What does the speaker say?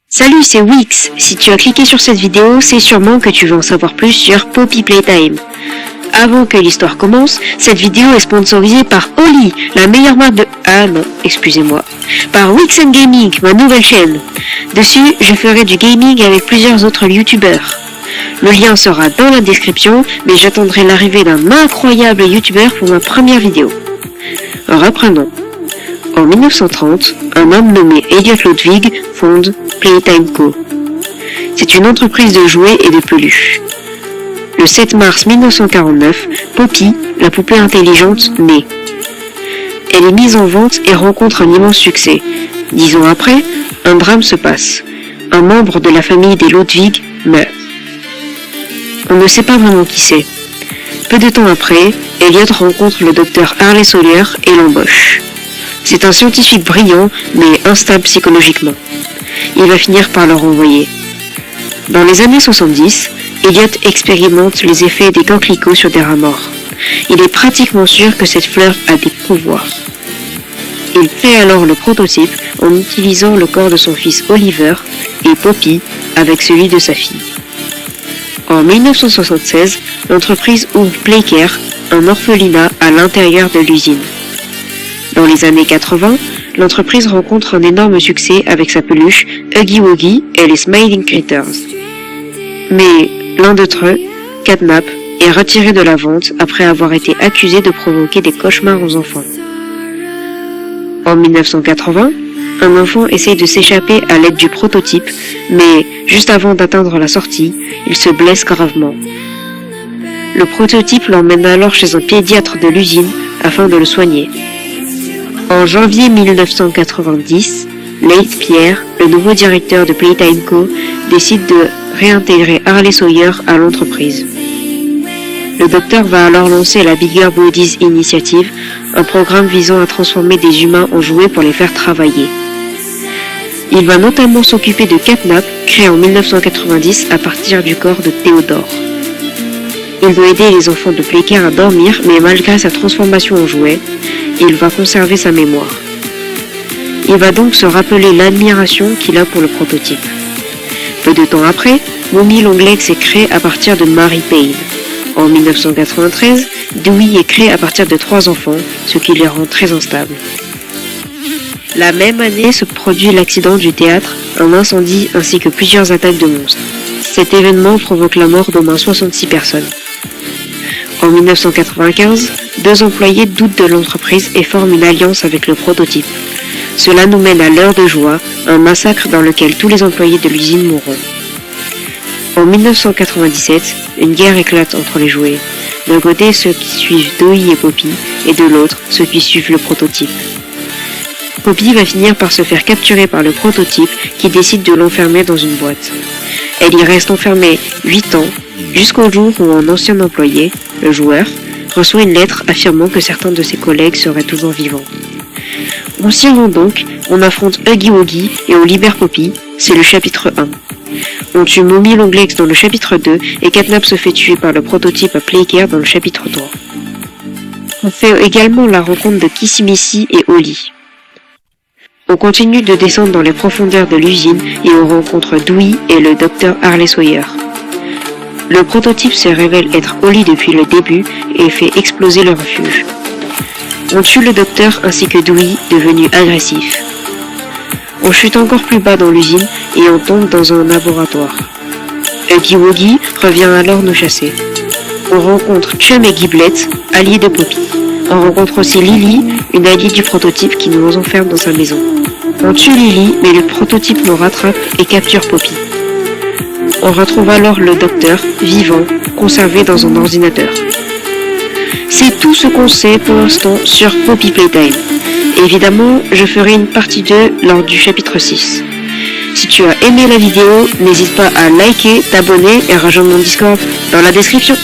Salut, c'est Wix. Si tu as cliqué sur cette vidéo, c'est sûrement que tu veux en savoir plus sur Poppy Playtime. Avant que l'histoire commence, cette vidéo est sponsorisée par Oli, la meilleure marque de... Ah non, excusez-moi. Par Wix & Gaming, ma nouvelle chaîne. Dessus, je ferai du gaming avec plusieurs autres youtubeurs. Le lien sera dans la description, mais j'attendrai l'arrivée d'un incroyable youtubeur pour ma première vidéo. Reprenons. En 1930, un homme nommé Elliot Ludwig fonde Playtime Co. C'est une entreprise de jouets et de peluches. Le 7 mars 1949, Poppy, la poupée intelligente, naît. Elle est mise en vente et rencontre un immense succès. 10 ans après, un drame se passe. Un membre de la famille des Ludwig meurt. On ne sait pas vraiment qui c'est. Peu de temps après, Elliot rencontre le docteur Harley Sawyer et l'embauche. C'est un scientifique brillant, mais instable psychologiquement. Il va finir par le renvoyer. Dans les années 70, Elliot expérimente les effets des coquelicots sur des rats morts. Il est pratiquement sûr que cette fleur a des pouvoirs. Il crée alors le prototype en utilisant le corps de son fils Oliver et Poppy avec celui de sa fille. En 1976, l'entreprise ouvre Playcare, un orphelinat à l'intérieur de l'usine. Dans les années 80, l'entreprise rencontre un énorme succès avec sa peluche Huggy Wuggy et les Smiling Critters. Mais l'un d'entre eux, Catnap, est retiré de la vente après avoir été accusé de provoquer des cauchemars aux enfants. En 1980, un enfant essaye de s'échapper à l'aide du prototype, mais juste avant d'atteindre la sortie, il se blesse gravement. Le prototype l'emmène alors chez un pédiatre de l'usine afin de le soigner. En janvier 1990, Leith Pierre, le nouveau directeur de Playtime Co, décide de réintégrer Harley Sawyer à l'entreprise. Le docteur va alors lancer la Bigger Bodies Initiative, un programme visant à transformer des humains en jouets pour les faire travailler. Il va notamment s'occuper de Catnap, créé en 1990 à partir du corps de Theodore. Il doit aider les enfants de Playcare à dormir, mais malgré sa transformation en jouet, il va conserver sa mémoire. Il va donc se rappeler l'admiration qu'il a pour le prototype. Peu de temps après, Mommy Longlegs est créé à partir de Mary Payne. En 1993, Dewey est créé à partir de 3 enfants, ce qui les rend très instables. La même année se produit l'accident du théâtre, un incendie ainsi que plusieurs attaques de monstres. Cet événement provoque la mort d'au moins 66 personnes. En 1995, 2 employés doutent de l'entreprise et forment une alliance avec le prototype. Cela nous mène à l'heure de joie, un massacre dans lequel tous les employés de l'usine mourront. En 1997, une guerre éclate entre les jouets. D'un côté, ceux qui suivent Dewey et Poppy, et de l'autre, ceux qui suivent le prototype. Poppy va finir par se faire capturer par le prototype qui décide de l'enfermer dans une boîte. Elle y reste enfermée 8 ans, jusqu'au jour où un ancien employé, le joueur, reçoit une lettre affirmant que certains de ses collègues seraient toujours vivants. On s'y rend donc, on affronte Huggy Wuggy et on libère Poppy, c'est le chapitre 1. On tue Mommy Longlegs dans le chapitre 2 et Catnap se fait tuer par le prototype à Playcare dans le chapitre 3. On fait également la rencontre de Kissy Missy et Oli. On continue de descendre dans les profondeurs de l'usine et on rencontre Dewey et le docteur Harley Sawyer. Le prototype se révèle être Oli depuis le début et fait exploser le refuge. On tue le docteur ainsi que Dewey, devenu agressif. On chute encore plus bas dans l'usine et on tombe dans un laboratoire. Huggy Wuggy revient alors nous chasser. On rencontre Chum et Giblet, alliés de Poppy. On rencontre aussi Lily, une alliée du prototype qui nous enferme dans sa maison. On tue Lily, mais le prototype nous rattrape et capture Poppy. On retrouve alors le docteur, vivant, conservé dans un ordinateur. C'est tout ce qu'on sait pour l'instant sur Poppy Playtime. Évidemment, je ferai une partie 2 lors du chapitre 6. Si tu as aimé la vidéo, n'hésite pas à liker, t'abonner et rejoindre mon Discord dans la description.